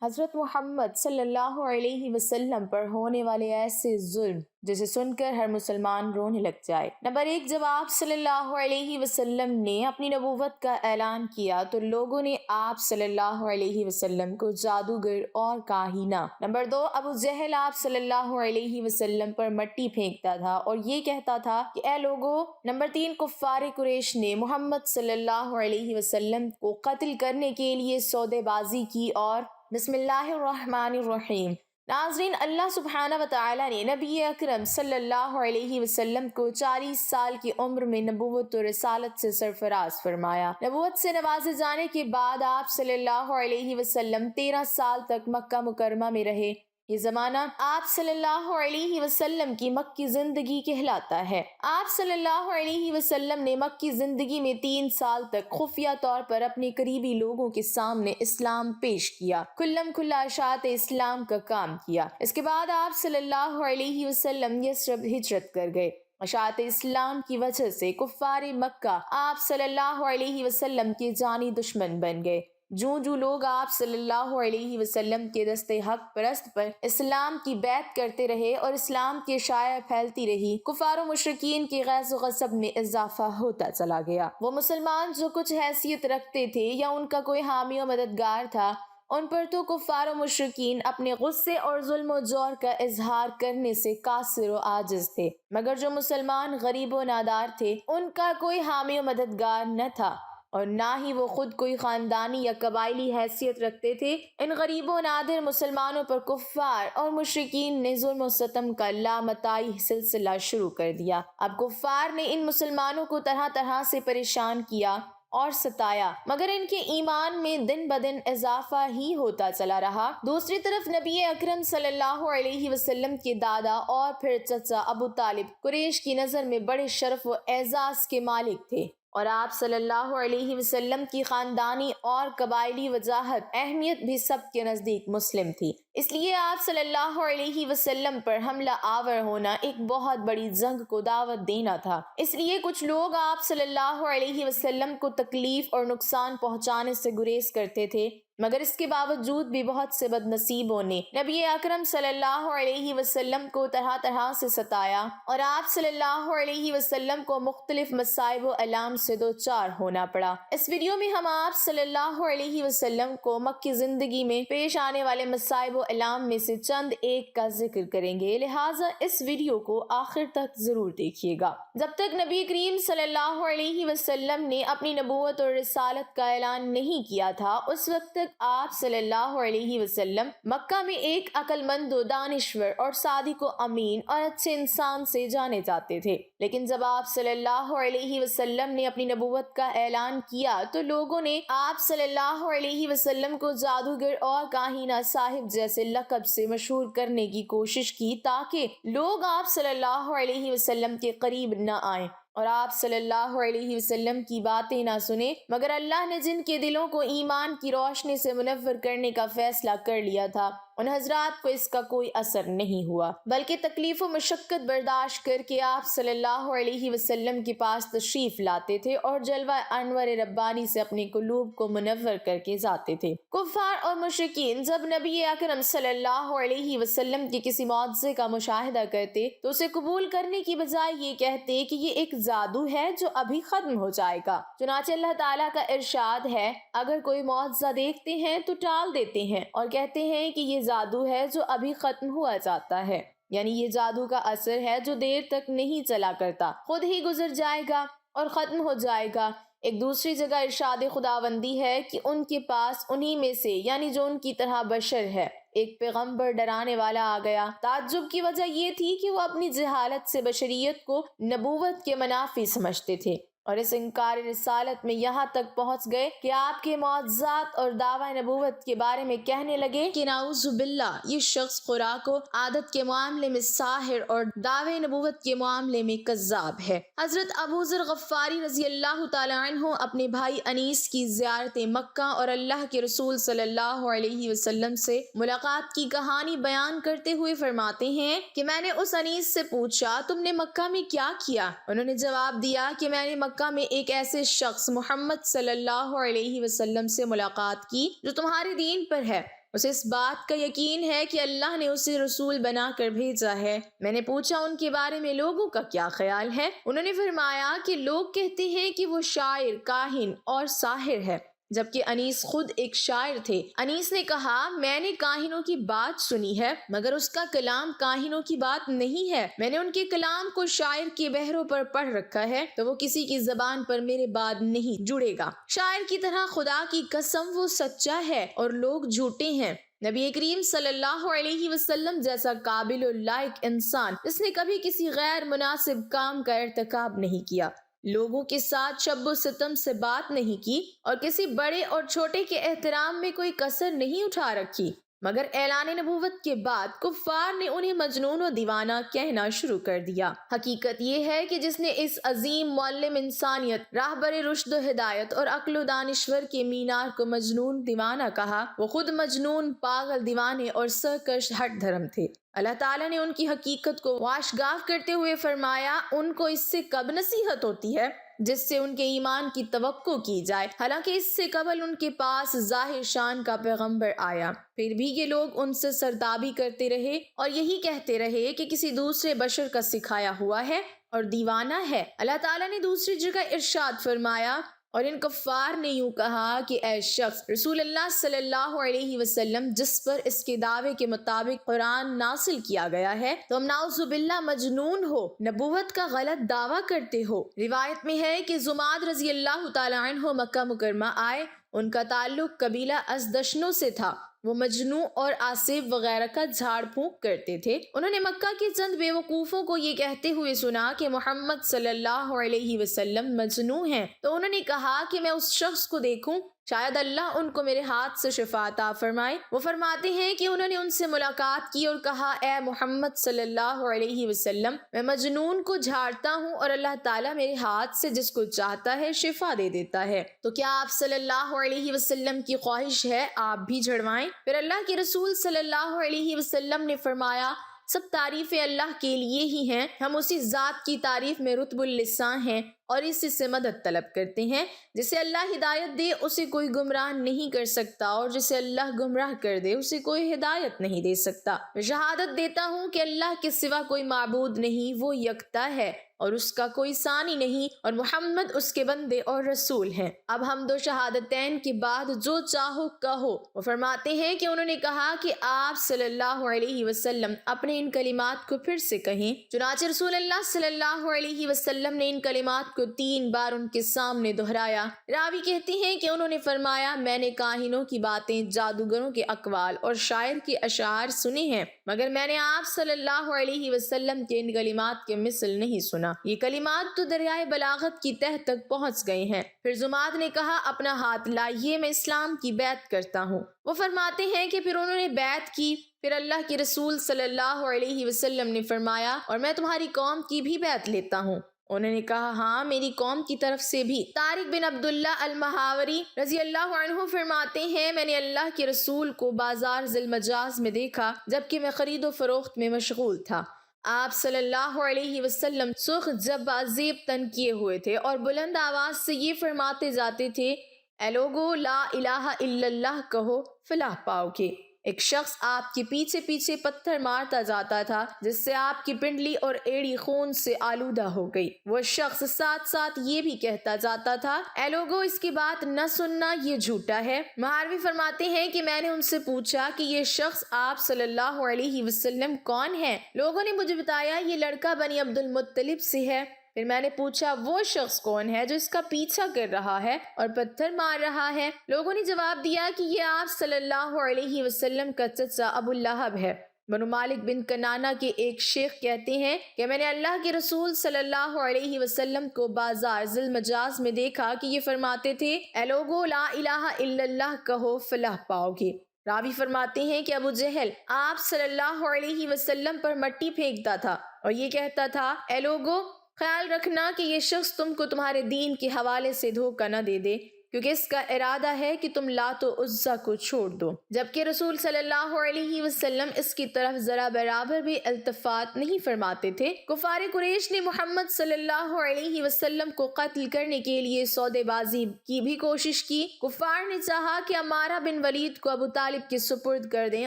حضرت محمد صلی اللہ علیہ وسلم پر ہونے والے ایسے ظلم جسے سن کر ہر مسلمان رونے لگ جائے۔ نمبر 1، جب آپ صلی اللہ علیہ وسلم نے اپنی نبوت کا اعلان کیا تو لوگوں نے آپ صلی اللہ علیہ وسلم کو جادوگر اور کاہینہ۔ نمبر 2، ابو جہل آپ صلی اللہ علیہ وسلم پر مٹی پھینکتا تھا اور یہ کہتا تھا کہ اے لوگو۔ نمبر 3، کفار قریش نے محمد صلی اللہ علیہ وسلم کو قتل کرنے کے لیے سودے بازی کی اور بسم اللہ الرحمن الرحیم۔ ناظرین، اللہ سبحانہ وتعالی نے نبی اکرم صلی اللہ علیہ وسلم کو 40 سال کی عمر میں نبوت و رسالت سے سرفراز فرمایا۔ نبوت سے نوازے جانے کے بعد آپ صلی اللہ علیہ وسلم 13 سال تک مکہ مکرمہ میں رہے۔ یہ زمانہ آپ صلی اللہ علیہ وسلم کی مکی زندگی کہلاتا ہے۔ آپ صلی اللہ علیہ وسلم نے مکی زندگی میں 3 سال تک خفیہ طور پر اپنے قریبی لوگوں کے سامنے اسلام پیش کیا، کھلم کھلا اشاعت اسلام کا کام کیا۔ اس کے بعد آپ صلی اللہ علیہ وسلم یثرب ہجرت کر گئے۔ اشاعت اسلام کی وجہ سے کفار مکہ آپ صلی اللہ علیہ وسلم کے جانی دشمن بن گئے۔ جو لوگ آپ صلی اللہ علیہ وسلم کے دست حق پرست پر اسلام کی بیعت کرتے رہے اور اسلام کی شائع پھیلتی رہی، کفار و مشرکین کے غیظ و غضب میں اضافہ ہوتا چلا گیا۔ وہ مسلمان جو کچھ حیثیت رکھتے تھے یا ان کا کوئی حامی و مددگار تھا، ان پر تو کفار و مشرکین اپنے غصے اور ظلم و جور کا اظہار کرنے سے قاصر و عاجز تھے، مگر جو مسلمان غریب و نادار تھے ان کا کوئی حامی و مددگار نہ تھا اور نہ ہی وہ خود کوئی خاندانی یا قبائلی حیثیت رکھتے تھے۔ ان غریب و نادر مسلمانوں پر کفار اور مشرکین نے ظلم و ستم کا لامتائی سلسلہ شروع کر دیا۔ اب کفار نے ان مسلمانوں کو طرح طرح سے پریشان کیا اور ستایا، مگر ان کے ایمان میں دن بدن اضافہ ہی ہوتا چلا رہا۔ دوسری طرف نبی اکرم صلی اللہ علیہ وسلم کے دادا اور پھر چچا ابو طالب قریش کی نظر میں بڑے شرف و اعزاز کے مالک تھے، اور آپ صلی اللہ علیہ وسلم کی خاندانی اور قبائلی وجاہت اہمیت بھی سب کے نزدیک مسلم تھی۔ اس لیے آپ صلی اللہ علیہ وسلم پر حملہ آور ہونا ایک بہت بڑی جنگ کو دعوت دینا تھا۔ اس لیے کچھ لوگ آپ صلی اللہ علیہ وسلم کو تکلیف اور نقصان پہنچانے سے گریز کرتے تھے، مگر اس کے باوجود بھی بہت سے بد نصیبوں نے نبی اکرم صلی اللہ علیہ وسلم کو طرح طرح سے ستایا اور آپ صلی اللہ علیہ وسلم کو مختلف مصائب و الام سے دوچار ہونا پڑا۔ اس ویڈیو میں ہم آپ صلی اللہ علیہ وسلم کو مکی زندگی میں پیش آنے والے مصائب و الام میں سے چند ایک کا ذکر کریں گے، لہٰذا اس ویڈیو کو آخر تک ضرور دیکھیے گا۔ جب تک نبی کریم صلی اللہ علیہ وسلم نے اپنی نبوت اور رسالت کا اعلان نہیں کیا تھا، اس وقت تک آپ صلی اللہ علیہ وسلم مکہ میں ایک عقل مند و دانشور اور صادق و امین اور اچھے انسان سے جانے جاتے تھے۔ لیکن جب آپ صلی اللہ علیہ وسلم نے اپنی نبوت کا اعلان کیا تو لوگوں نے آپ صلی اللہ علیہ وسلم کو جادوگر اور کاہینہ صاحب جیسے لقب سے مشہور کرنے کی کوشش کی تاکہ لوگ آپ صلی اللہ علیہ وسلم کے قریب نہ آئیں اور آپ صلی اللہ علیہ وسلم کی باتیں نہ سنیں، مگر اللہ نے جن کے دلوں کو ایمان کی روشنی سے منور کرنے کا فیصلہ کر لیا تھا، ان حضرات کو اس کا کوئی اثر نہیں ہوا، بلکہ تکلیف و مشقت برداشت کر کے آپ صلی اللہ علیہ وسلم کے پاس تشریف لاتے تھے اور جلوہ انور ربانی سے اپنے قلوب کو منور کر کے جاتے تھے۔ کفار اور مشرکین جب نبی اکرم صلی اللہ علیہ وسلم کے کسی معجزے کا مشاہدہ کرتے تو اسے قبول کرنے کی بجائے یہ کہتے کہ یہ ایک جادو ہے جو ابھی ختم ہو جائے گا۔ چنانچہ اللہ تعالیٰ کا ارشاد ہے، اگر کوئی معجزہ دیکھتے ہیں تو ٹال دیتے ہیں اور کہتے ہیں کہ یہ جادو ہے جو ابھی ختم ہوا جاتا ہے، یعنی یہ جادو کا اثر ہے جو دیر تک نہیں چلا کرتا، خود ہی گزر جائے گا اور ختم ہو جائے گا۔ ایک دوسری جگہ ارشاد خداوندی ہے کہ ان کے پاس انہی میں سے، یعنی جو ان کی طرح بشر ہے، ایک پیغمبر ڈرانے والا آ گیا۔ تعجب کی وجہ یہ تھی کہ وہ اپنی جہالت سے بشریت کو نبوت کے منافی سمجھتے تھے اور اس انکار رسالت میں یہاں تک پہنچ گئے کہ آپ کے معجزات اور دعوی نبوت کے بارے میں کہنے لگے کہ نعوذ باللہ، یہ شخص خوراک و عادت کے معاملے میں ساحر اور دعوی نبوت کے معاملے میں کذاب ہے۔ حضرت ابو ذر غفاری رضی اللہ تعالیٰ عنہ اپنے بھائی انیس کی زیارت مکہ اور اللہ کے رسول صلی اللہ علیہ وسلم سے ملاقات کی کہانی بیان کرتے ہوئے فرماتے ہیں کہ میں نے اس انیس سے پوچھا، تم نے مکہ میں کیا کیا؟ انہوں نے جواب دیا کہ میں نے مکہ میں ایک ایسے شخص محمد صلی اللہ علیہ وسلم سے ملاقات کی جو تمہارے دین پر ہے۔ اسے اس بات کا یقین ہے کہ اللہ نے اسے رسول بنا کر بھیجا ہے۔ میں نے پوچھا ان کے بارے میں لوگوں کا کیا خیال ہے؟ انہوں نے فرمایا کہ لوگ کہتے ہیں کہ وہ شاعر، کاہن اور ساحر ہے، جبکہ انیس خود ایک شاعر تھے۔ انیس نے کہا میں نے کاہنوں کی بات سنی ہے مگر اس کا کلام کاہنوں کی بات نہیں ہے۔ میں نے ان کے کلام کو شاعر کے بہروں پر پڑھ رکھا ہے تو وہ کسی کی زبان پر میرے بعد نہیں جڑے گا۔ شاعر کی طرح خدا کی قسم وہ سچا ہے اور لوگ جھوٹے ہیں۔ نبی کریم صلی اللہ علیہ وسلم جیسا قابل و لائق انسان جس نے کبھی کسی غیر مناسب کام کا ارتکاب نہیں کیا، لوگوں کے ساتھ شب و ستم سے بات نہیں کی اور کسی بڑے اور چھوٹے کے احترام میں کوئی کسر نہیں اٹھا رکھی، مگر اعلان نبوت کے بعد کفار نے انہیں مجنون و دیوانہ کہنا شروع کر دیا۔ حقیقت یہ ہے کہ جس نے اس عظیم معلم انسانیت، راہبر رشد و ہدایت اور عقل و دانشور کے مینار کو مجنون دیوانہ کہا، وہ خود مجنون، پاگل، دیوانے اور سرکش ہٹ دھرم تھے۔ اللہ تعالیٰ نے ان کی حقیقت کو واشگاف کرتے ہوئے فرمایا ان کو اس سے کب نصیحت ہوتی ہے جس سے ان کے ایمان کی توقع کی جائے، حالانکہ اس سے قبل ان کے پاس ظاہر شان کا پیغمبر آیا، پھر بھی یہ لوگ ان سے سرتابی کرتے رہے اور یہی کہتے رہے کہ کسی دوسرے بشر کا سکھایا ہوا ہے اور دیوانہ ہے۔ اللہ تعالیٰ نے دوسری جگہ ارشاد فرمایا اور ان کفار نے یوں کہا کہ اے شخص، رسول اللہ صلی اللہ علیہ وسلم جس پر اس کے دعوے کے مطابق قرآن نازل کیا گیا ہے تم نعوذ باللہ مجنون ہو، نبوت کا غلط دعویٰ کرتے ہو۔ روایت میں ہے کہ زماد رضی اللہ تعالیٰ عنہ مکہ مکرمہ آئے، ان کا تعلق قبیلہ ازدشنوں سے تھا، وہ مجنوں اور آصف وغیرہ کا جھاڑ پھونک کرتے تھے۔ انہوں نے مکہ کے چند بے وقوفوں کو یہ کہتے ہوئے سنا کہ محمد صلی اللہ علیہ وسلم مجنوں ہیں، تو انہوں نے کہا کہ میں اس شخص کو دیکھوں، شاید اللہ ان کو میرے ہاتھ سے شفا عطا فرمائے۔ وہ فرماتے ہیں کہ انہوں نے ان سے ملاقات کی اور کہا اے محمد صلی اللہ علیہ وسلم، میں مجنون کو جھاڑتا ہوں اور اللہ تعالیٰ میرے ہاتھ سے جس کو چاہتا ہے شفا دے دیتا ہے، تو کیا آپ صلی اللہ علیہ وسلم کی خواہش ہے آپ بھی جھڑوائیں؟ پھر اللہ کے رسول صلی اللہ علیہ وسلم نے فرمایا سب تعریفیں اللہ کے لیے ہی ہیں، ہم اسی ذات کی تعریف میں رطب اللسان ہیں اور اسی سے مدد طلب کرتے ہیں۔ جسے اللہ ہدایت دے اسے کوئی گمراہ نہیں کر سکتا اور جسے اللہ گمراہ کر دے اسے کوئی ہدایت نہیں دے سکتا۔ میں شہادت دیتا ہوں کہ اللہ کے سوا کوئی معبود نہیں، وہ یکتا ہے اور اس کا کوئی ثانی نہیں، اور محمد اس کے بندے اور رسول ہیں۔ اب ہم دو شہادتین کے بعد جو چاہو کہو۔ وہ فرماتے ہیں کہ انہوں نے کہا کہ آپ صلی اللہ علیہ وسلم اپنے ان کلمات کو پھر سے کہیں۔ چنانچہ رسول اللہ صلی اللہ علیہ وسلم نے ان کلمات کو 3 بار ان کے سامنے دہرایا۔ راوی کہتے ہیں کہ انہوں نے فرمایا میں نے کاہنوں کی باتیں، جادوگروں کے اقوال اور شاعر کے اشعار سنے ہیں، مگر میں نے آپ صلی اللہ علیہ وسلم کے ان کلمات کے مثل نہیں سنا۔ یہ کلمات تو دریائے بلاغت کی تہ تک پہنچ گئے ہیں۔ پھر زماد نے کہا اپنا ہاتھ لائیے، میں اسلام کی بیعت کرتا ہوں۔ وہ فرماتے ہیں کہ پھر انہوں نے بیعت کی۔ پھر اللہ کے رسول صلی اللہ علیہ وسلم نے فرمایا اور میں تمہاری قوم کی بھی بیعت لیتا ہوں۔ انہوں نے کہا ہاں میری قوم کی طرف سے بھی۔ طارق بن عبداللہ المحاوری رضی اللہ عنہ فرماتے ہیں میں نے اللہ کے رسول کو بازار ذی المجاز میں دیکھا جبکہ میں خرید و فروخت میں مشغول تھا۔ آپ صلی اللہ علیہ وسلم سرخ جبہ زیب تن کیے ہوئے تھے اور بلند آواز سے یہ فرماتے جاتے تھے اے لوگو لا الہ الا اللہ کہو فلاح پاؤ گے۔ ایک شخص آپ کے پیچھے پیچھے پتھر مارتا جاتا تھا جس سے آپ کی پنڈلی اور ایڑی خون سے آلودہ ہو گئی۔ وہ شخص ساتھ ساتھ یہ بھی کہتا جاتا تھا اے لوگو اس کی بات نہ سننا، یہ جھوٹا ہے۔ مہاروی فرماتے ہیں کہ میں نے ان سے پوچھا کہ یہ شخص آپ صلی اللہ علیہ وسلم کون ہے؟ لوگوں نے مجھے بتایا یہ لڑکا بنی عبد المطلب سے ہے۔ پھر میں نے پوچھا وہ شخص کون ہے جو اس کا پیچھا کر رہا ہے اور پتھر مار رہا ہے؟ لوگوں نے جواب دیا کہ یہ آپ صلی اللہ علیہ وسلم کا چچا ابو لہب ہے۔ بنو مالک بن کنانہ کے ایک شیخ کہتے ہیں کہ میں نے اللہ کے رسول صلی اللہ علیہ وسلم کو بازار ذی المجاز میں دیکھا کہ یہ فرماتے تھے اے لوگو لا الہ الا اللہ کہو فلاح پاؤ گے۔ راوی فرماتے ہیں کہ ابو جہل آپ صلی اللہ علیہ وسلم پر مٹی پھینکتا تھا اور یہ کہتا تھا اے لوگو خیال رکھنا کہ یہ شخص تم کو تمہارے دین کے حوالے سے دھوکہ نہ دے دے۔ کیونکہ اس کا ارادہ ہے کہ تم لات و عزیٰ کو چھوڑ دو، جبکہ رسول صلی اللہ علیہ وسلم اس کی طرف ذرا برابر بھی التفات نہیں فرماتے تھے۔ کفار قریش نے محمد صلی اللہ علیہ وسلم کو قتل کرنے کے لیے سودے بازی کی بھی کوشش کی۔ کفار نے چاہا کہ عمارہ بن ولید کو ابو طالب کے سپرد کر دیں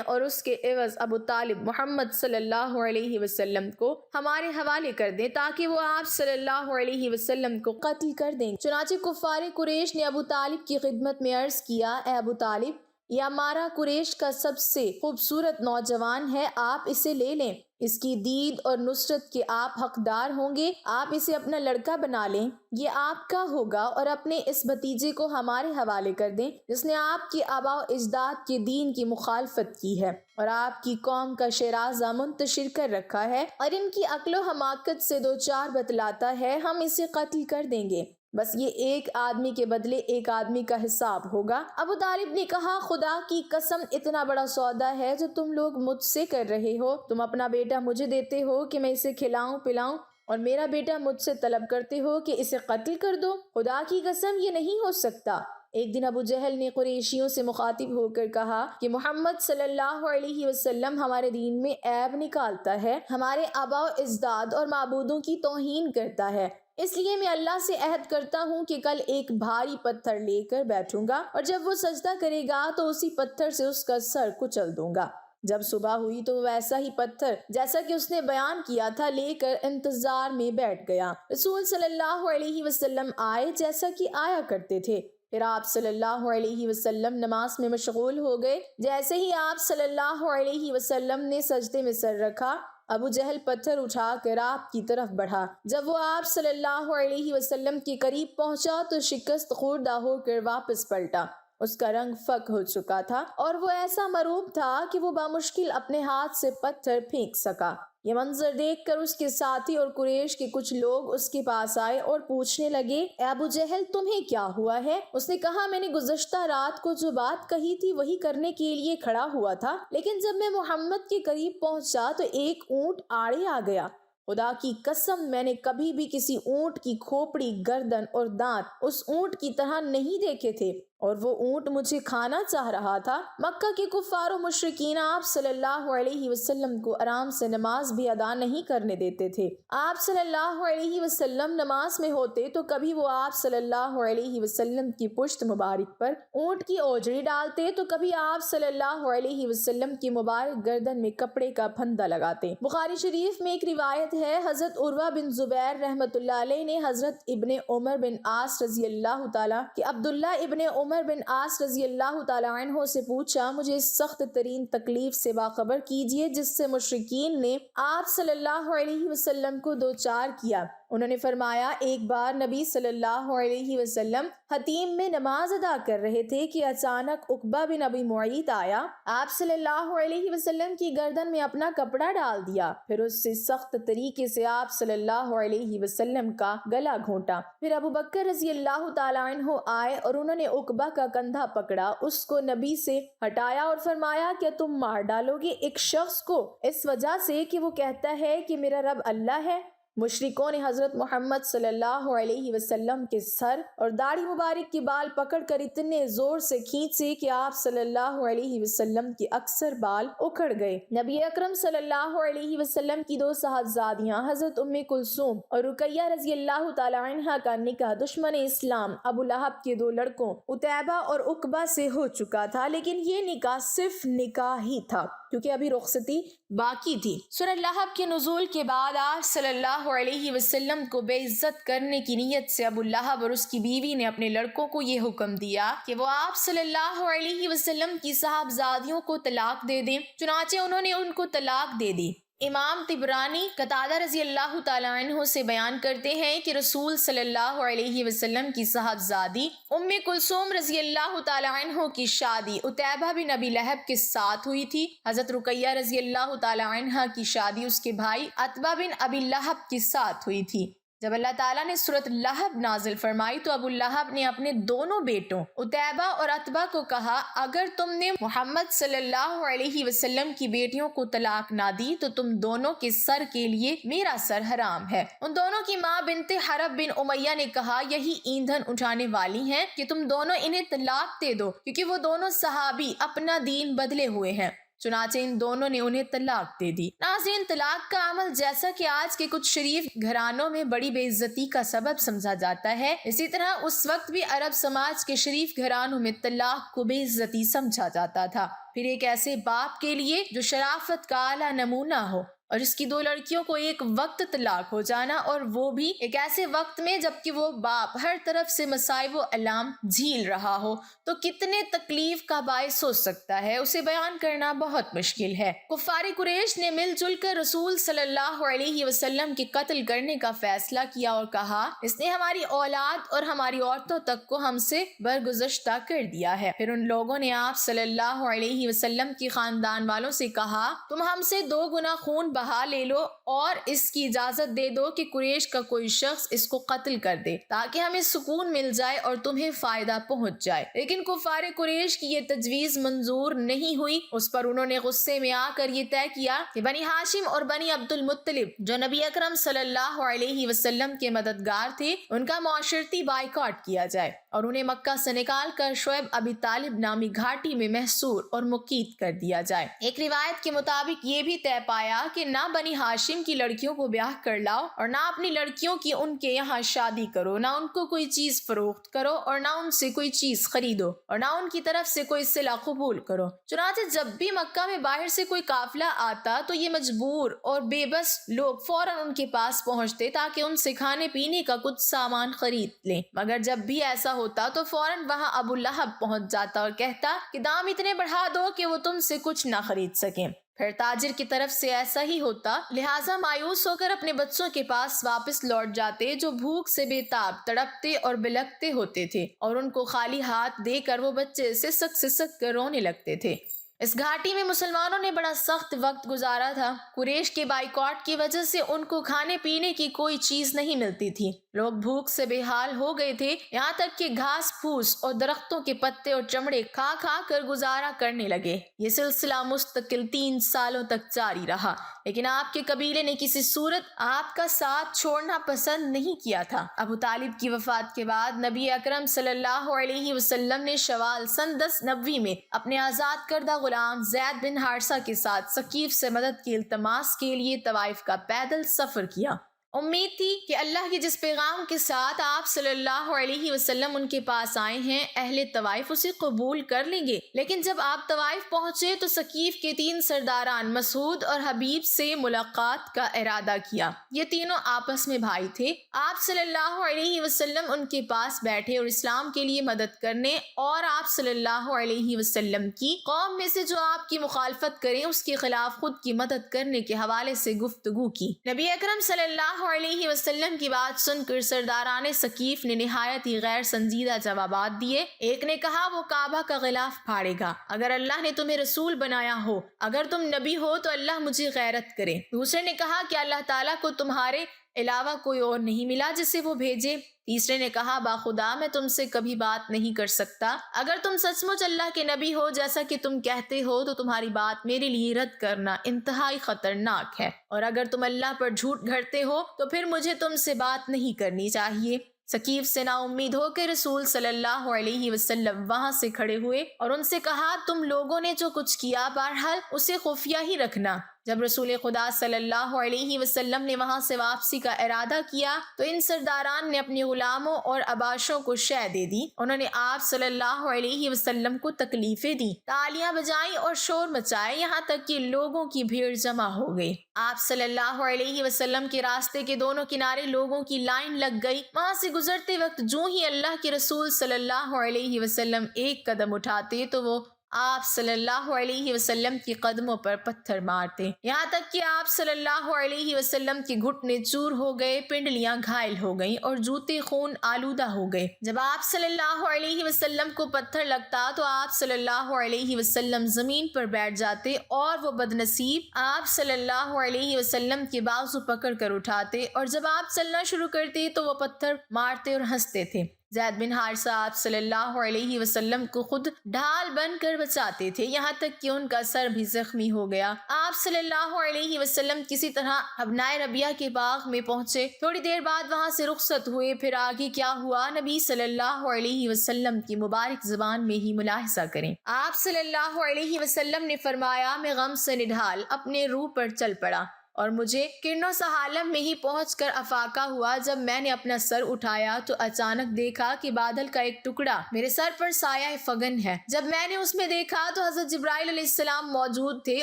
اور اس کے عوض ابو طالب محمد صلی اللہ علیہ وسلم کو ہمارے حوالے کر دیں تاکہ وہ آپ صلی اللہ علیہ وسلم کو قتل کر دیں۔ چنانچہ کفار قریش نے ابو طالب کی خدمت میں عرض کیا، اے ابو طالب، یہ عمارہ قریش کا سب سے خوبصورت نوجوان ہے، آپ اسے لے لیں، اس کی دید اور نصرت کے آپ حقدار ہوں گے، آپ اسے اپنا لڑکا بنا لیں، یہ آپ کا ہوگا، اور اپنے اس بھتیجے کو ہمارے حوالے کر دیں جس نے آپ کے آباء و اجداد کے دین کی مخالفت کی ہے اور آپ کی قوم کا شیرازہ منتشر کر رکھا ہے اور ان کی عقل و حماقت سے دو چار بتلاتا ہے، ہم اسے قتل کر دیں گے، بس یہ ایک آدمی کے بدلے ایک آدمی کا حساب ہوگا۔ ابو طالب نے کہا، خدا کی قسم، اتنا بڑا سودا ہے جو تم لوگ مجھ سے کر رہے ہو، تم اپنا بیٹا مجھے دیتے ہو کہ میں اسے کھلاؤں پلاؤں، اور میرا بیٹا مجھ سے طلب کرتے ہو کہ اسے قتل کر دو، خدا کی قسم یہ نہیں ہو سکتا۔ ایک دن ابو جہل نے قریشیوں سے مخاطب ہو کر کہا کہ محمد صلی اللہ علیہ وسلم ہمارے دین میں عیب نکالتا ہے، ہمارے آباء و اجداد اور معبودوں کی توہین کرتا ہے، اس لیے میں اللہ سے عہد کرتا ہوں کہ کل ایک بھاری پتھر لے کر بیٹھوں گا اور جب وہ سجدہ کرے گا تو اسی پتھر سے اس کا سر کچل دوں گا۔ جب صبح ہوئی تو وہ ویسا ہی پتھر جیسا کہ اس نے بیان کیا تھا لے کر انتظار میں بیٹھ گیا۔ رسول صلی اللہ علیہ وسلم آئے جیسا کہ آیا کرتے تھے، پھر آپ صلی اللہ علیہ وسلم نماز میں مشغول ہو گئے۔ جیسے ہی آپ صلی اللہ علیہ وسلم نے سجدے میں سر رکھا، ابو جہل پتھر اٹھا کر آپ کی طرف بڑھا۔ جب وہ آپ صلی اللہ علیہ وسلم کے قریب پہنچا تو شکست خوردہ ہو کر واپس پلٹا۔ اس کا رنگ فک ہو چکا تھا اور وہ ایسا مرعوب تھا کہ وہ بامشکل اپنے ہاتھ سے پتھر پھینک سکا۔ یہ منظر دیکھ کر اس کے ساتھی اور قریش کے کچھ لوگ اس کے پاس آئے اور پوچھنے لگے، اے ابو جہل، تمہیں کیا ہوا ہے؟ اس نے کہا، میں نے گزشتہ رات کو جو بات کہی تھی وہی کرنے کے لیے کھڑا ہوا تھا، لیکن جب میں محمد کے قریب پہنچا تو ایک اونٹ آڑے آ گیا۔ خدا کی قسم، میں نے کبھی بھی کسی اونٹ کی کھوپڑی، گردن اور دانت اس اونٹ کی طرح نہیں دیکھے تھے، اور وہ اونٹ مجھے کھانا چاہ رہا تھا۔ مکہ کے کفار و مشرکین آپ صلی اللہ علیہ وسلم کو آرام سے نماز بھی ادا نہیں کرنے دیتے تھے۔ آپ صلی اللہ علیہ وسلم نماز میں ہوتے تو کبھی وہ آپ صلی اللہ علیہ وسلم کی پشت مبارک پر اونٹ کی اوجڑی ڈالتے تو کبھی آپ صلی اللہ علیہ وسلم کی مبارک گردن میں کپڑے کا پھندا لگاتے۔ بخاری شریف میں ایک روایت ہے، حضرت عروہ بن زبیر رحمۃ اللہ علیہ نے حضرت ابن عمر بن عاص رضی اللہ تعالیٰ کہ عبداللہ ابن عمر بن عاص رضی اللہ تعالیٰ عنہ سے پوچھا، مجھے اس سخت ترین تکلیف سے باخبر کیجیے جس سے مشرکین نے آپ صلی اللہ علیہ وسلم کو دوچار کیا۔ انہوں نے فرمایا، ایک بار نبی صلی اللہ علیہ وسلم حتیم میں نماز ادا کر رہے تھے کہ اچانک عقبہ بن ابی معیط آیا، آپ صلی اللہ علیہ وسلم کی گردن میں اپنا کپڑا ڈال دیا، پھر اس سے سخت طریقے سے آپ صلی اللہ علیہ وسلم کا گلا گھونٹا۔ پھر ابو بکر رضی اللہ تعالیٰ عنہ آئے اور انہوں نے عقبہ کا کندھا پکڑا، اس کو نبی سے ہٹایا اور فرمایا، کیا تم مار ڈالو گے ایک شخص کو اس وجہ سے کہ وہ کہتا ہے کہ میرا رب اللہ ہے؟ مشرکوں نے حضرت محمد صلی اللہ علیہ وسلم کے سر اور داڑھی مبارک کے بال پکڑ کر اتنے زور سے کھینچے کہ آپ صلی اللہ علیہ وسلم کے اکثر بال اکھڑ گئے۔ نبی اکرم صلی اللہ علیہ وسلم کی دو صاحبزادیاں حضرت ام کلثوم اور رقیہ رضی اللہ تعالی عنہا کا نکاح دشمن اسلام ابو لہب کے دو لڑکوں عتیبہ اور عقبہ سے ہو چکا تھا، لیکن یہ نکاح صرف نکاح ہی تھا کیونکہ ابھی رخصتی باقی تھی۔ سورہ لہب کے نزول کے بعد آپ صلی اللہ علیہ وسلم کو بے عزت کرنے کی نیت سے ابو لہب اور اس کی بیوی نے اپنے لڑکوں کو یہ حکم دیا کہ وہ آپ صلی اللہ علیہ وسلم کی صاحبزادیوں کو طلاق دے دیں، چنانچہ انہوں نے ان کو طلاق دے دی۔ امام طبرانی قتادہ رضی اللہ تعالیٰ عنہ سے بیان کرتے ہیں کہ رسول صلی اللہ علیہ وسلم کی صاحبزادی ام کلثوم رضی اللہ تعالیٰ عنہ کی شادی عتیبہ بن ابی لہب کے ساتھ ہوئی تھی۔ حضرت رقیہ رضی اللہ تعالیٰ عنہ کی شادی اس کے بھائی عتبہ بن ابی لہب کے ساتھ ہوئی تھی۔ جب اللہ تعالیٰ نے سورۃ لہب نازل فرمائی تو ابو لہب نے اپنے دونوں بیٹوں عتیبہ اور عتبہ کو کہا اگر تم نے محمد صلی اللہ علیہ وسلم کی بیٹیوں کو طلاق نہ دی تو تم دونوں کے سر کے لیے میرا سر حرام ہے۔ ان دونوں کی ماں بنت حرب بن امیہ نے کہا یہی ایندھن اٹھانے والی ہیں کہ تم دونوں انہیں طلاق دے دو، کیونکہ وہ دونوں صحابی اپنا دین بدلے ہوئے ہیں۔ چنانچہ ان دونوں نے انہیں طلاق دے دی۔ ناظرین، طلاق کا عمل جیسا کہ آج کے کچھ شریف گھرانوں میں بڑی بے عزتی کا سبب سمجھا جاتا ہے، اسی طرح اس وقت بھی عرب سماج کے شریف گھرانوں میں طلاق کو بے عزتی سمجھا جاتا تھا، پھر ایک ایسے باپ کے لیے جو شرافت کا اعلیٰ نمونہ ہو اور جس کی دو لڑکیوں کو ایک وقت طلاق ہو جانا، اور وہ بھی ایک ایسے وقت میں جبکہ وہ باپ ہر طرف سے مصائب و الام جھیل رہا ہو، تو کتنے تکلیف کا باعث ہو سکتا ہے اسے بیان کرنا بہت مشکل ہے۔ کفار قریش نے مل جل کر رسول صلی اللہ علیہ وسلم کے قتل کرنے کا فیصلہ کیا اور کہا اس نے ہماری اولاد اور ہماری عورتوں تک کو ہم سے برگزشتہ کر دیا ہے۔ پھر ان لوگوں نے آپ صلی اللہ علیہ وسلم کی خاندان والوں سے کہا تم ہم سے 2 گنا خون بہا لے لو اور اس کی اجازت دے دو کہ قریش کا کوئی شخص اس کو قتل کر دے تاکہ ہمیں سکون مل جائے اور تمہیں فائدہ پہنچ جائے۔ لیکن کفار قریش کی یہ تجویز منظور نہیں ہوئی۔ اس پر انہوں نے غصے میں آ کر یہ طے کیا کہ بنی ہاشم اور بنی عبد المطلب جو نبی اکرم صلی اللہ علیہ وسلم کے مددگار تھے ان کا معاشرتی بائیکاٹ کیا جائے اور انہیں مکہ سے نکال کر شعیب ابی طالب نامی گھاٹی میں محصور اور مقید کر دیا جائے۔ ایک روایت کے مطابق یہ بھی طے پایا کہ نہ بنی ہاشم کی لڑکیوں کو بیاہ کر لاؤ اور نہ اپنی لڑکیوں کی ان کے یہاں شادی کرو، نہ ان کو کوئی چیز فروخت کرو اور نہ ان سے کوئی چیز خریدو اور نہ ان کی طرف سے کوئی صلہ قبول کرو۔ چنانچہ جب بھی مکہ میں باہر سے کوئی قافلہ آتا تو یہ مجبور اور بے بس لوگ فوراً ان کے پاس پہنچتے تاکہ ان سے کھانے پینے کا کچھ سامان خرید لیں، مگر جب بھی ایسا ہوتا تو فوراً وہاں ابو لہب پہنچ جاتا اور کہتا کہ دام اتنے بڑھا دو کہ وہ تم سے کچھ نہ خرید سکیں۔ پھر تاجر کی طرف سے ایسا ہی ہوتا، لہٰذا مایوس ہو کر اپنے بچوں کے پاس واپس لوٹ جاتے جو بھوک سے بے تاب تڑپتے اور بلکتے ہوتے تھے، اور ان کو خالی ہاتھ دے کر وہ بچے سسک کر رونے لگتے تھے۔ اس گھاٹی میں مسلمانوں نے بڑا سخت وقت گزارا تھا۔ قریش کے بائیکاٹ کی وجہ سے ان کو کھانے پینے کی کوئی چیز نہیں ملتی تھی، لوگ بھوک سے بے حال ہو گئے تھے، یہاں تک کہ گھاس پھوس اور درختوں کے پتے اور چمڑے کھا کھا کر گزارا کرنے لگے۔ یہ سلسلہ مستقل 3 سالوں تک جاری رہا، لیکن آپ کے قبیلے نے کسی صورت آپ کا ساتھ چھوڑنا پسند نہیں کیا تھا۔ ابو طالب کی وفات کے بعد نبی اکرم صلی اللہ علیہ وسلم نے شوال سن 10 نبوی میں اپنے آزاد کردہ غلام زید بن حارثہ کے ساتھ ثقیف سے مدد کی التماس کے لیے طوائف کا پیدل سفر کیا۔ امید تھی کہ اللہ کے جس پیغام کے ساتھ آپ صلی اللہ علیہ وسلم ان کے پاس آئے ہیں اہل طوائف اسے قبول کر لیں گے، لیکن جب آپ طوائف پہنچے تو ثقیف کے 3 سرداران مسعود اور حبیب سے ملاقات کا ارادہ کیا۔ یہ تینوں آپس میں بھائی تھے۔ آپ صلی اللہ علیہ وسلم ان کے پاس بیٹھے اور اسلام کے لیے مدد کرنے اور آپ صلی اللہ علیہ وسلم کی قوم میں سے جو آپ کی مخالفت کریں اس کے خلاف خود کی مدد کرنے کے حوالے سے گفتگو کی۔ نبی اکرم صلی اللہ علیہ وسلم کی بات سن کر سرداران ثقیف نے نہایت ہی غیر سنجیدہ جوابات دیے۔ ایک نے کہا وہ کعبہ کا غلاف پھاڑے گا اگر اللہ نے تمہیں رسول بنایا ہو، اگر تم نبی ہو تو اللہ مجھے غیرت کرے۔ دوسرے نے کہا کہ اللہ تعالیٰ کو تمہارے علاوہ کوئی اور نہیں ملا جسے وہ بھیجے۔ تیسرے نے کہا باخدا میں تم سے کبھی بات نہیں کر سکتا، اگر تم سچ مچ اللہ کے نبی ہو جیسا کہ تم کہتے ہو تو تمہاری بات میرے لیے رد کرنا انتہائی خطرناک ہے، اور اگر تم اللہ پر جھوٹ گھڑتے ہو تو پھر مجھے تم سے بات نہیں کرنی چاہیے۔ ثقیف سے نا امید ہو کے رسول صلی اللہ علیہ وسلم وہاں سے کھڑے ہوئے اور ان سے کہا تم لوگوں نے جو کچھ کیا بہرحال اسے خفیہ ہی رکھنا۔ جب رسول خدا صلی اللہ علیہ وسلم نے وہاں سے واپسی کا ارادہ کیا تو ان سرداران نے اپنے غلاموں اور اباشوں کو شے دے دی۔ انہوں نے آپ صلی اللہ علیہ وسلم کو تکلیفیں دی، تالیاں بجائیں اور شور مچائے، یہاں تک کہ لوگوں کی بھیڑ جمع ہو گئی۔ آپ صلی اللہ علیہ وسلم کے راستے کے دونوں کنارے لوگوں کی لائن لگ گئی۔ وہاں سے گزرتے وقت جو ہی اللہ کے رسول صلی اللہ علیہ وسلم ایک قدم اٹھاتے تو وہ آپ صلی اللہ علیہ وسلم کے قدموں پر پتھر مارتے، یہاں تک کہ آپ صلی اللہ علیہ وسلم کے گھٹنے چور ہو گئے، پنڈلیاں گھائل ہو گئیں اور جوتے خون آلودہ ہو گئے۔ جب آپ صلی اللہ علیہ وسلم کو پتھر لگتا تو آپ صلی اللہ علیہ وسلم زمین پر بیٹھ جاتے اور وہ بدنصیب آپ صلی اللہ علیہ وسلم کے بازو پکڑ کر اٹھاتے، اور جب آپ چلنا شروع کرتے تو وہ پتھر مارتے اور ہنستے تھے۔ زید بن حارثہ آپ صلی اللہ علیہ وسلم کو خود ڈھال بن کر بچاتے تھے، یہاں تک کہ ان کا سر بھی زخمی ہو گیا۔ آپ صلی اللہ علیہ وسلم کسی طرح ابنائے ربیہ کے باغ میں پہنچے، تھوڑی دیر بعد وہاں سے رخصت ہوئے۔ پھر آگے کیا ہوا نبی صلی اللہ علیہ وسلم کی مبارک زبان میں ہی ملاحظہ کریں۔ آپ صلی اللہ علیہ وسلم نے فرمایا، میں غم سے نڈھال اپنے روح پر چل پڑا اور مجھے کرنو سہالم میں ہی پہنچ کر افاقہ ہوا۔ جب میں نے اپنا سر اٹھایا تو اچانک دیکھا کہ بادل کا ایک ٹکڑا میرے سر پر سایہ فگن ہے۔ جب میں نے اس میں دیکھا تو حضرت جبرائیل علیہ السلام موجود تھے۔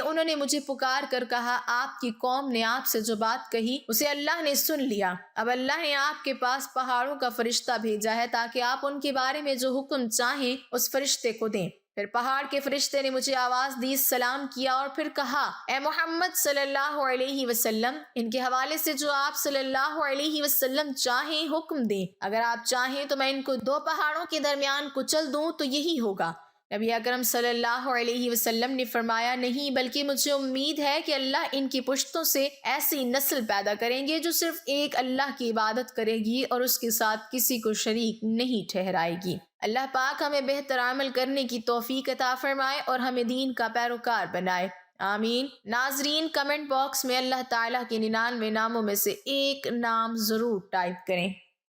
انہوں نے مجھے پکار کر کہا، آپ کی قوم نے آپ سے جو بات کہی اسے اللہ نے سن لیا۔ اب اللہ نے آپ کے پاس پہاڑوں کا فرشتہ بھیجا ہے تاکہ آپ ان کے بارے میں جو حکم چاہیں اس فرشتے کو دیں۔ پھر پہاڑ کے فرشتے نے مجھے آواز دی، سلام کیا اور پھر کہا، اے محمد صلی اللہ علیہ وسلم، ان کے حوالے سے جو آپ صلی اللہ علیہ وسلم چاہیں حکم دیں۔ اگر آپ چاہیں تو میں ان کو دو پہاڑوں کے درمیان کچل دوں تو یہی ہوگا۔ نبی اکرم صلی اللہ علیہ وسلم نے فرمایا، نہیں، بلکہ مجھے امید ہے کہ اللہ ان کی پشتوں سے ایسی نسل پیدا کریں گے جو صرف ایک اللہ کی عبادت کرے گی اور اس کے ساتھ کسی کو شریک نہیں ٹھہرائے گی۔ اللہ پاک ہمیں بہتر عمل کرنے کی توفیق عطا فرمائے اور ہمیں دین کا پیروکار بنائے، آمین۔ ناظرین، کمنٹ باکس میں اللہ تعالیٰ کے 99 ناموں میں سے ایک نام ضرور ٹائپ کریں۔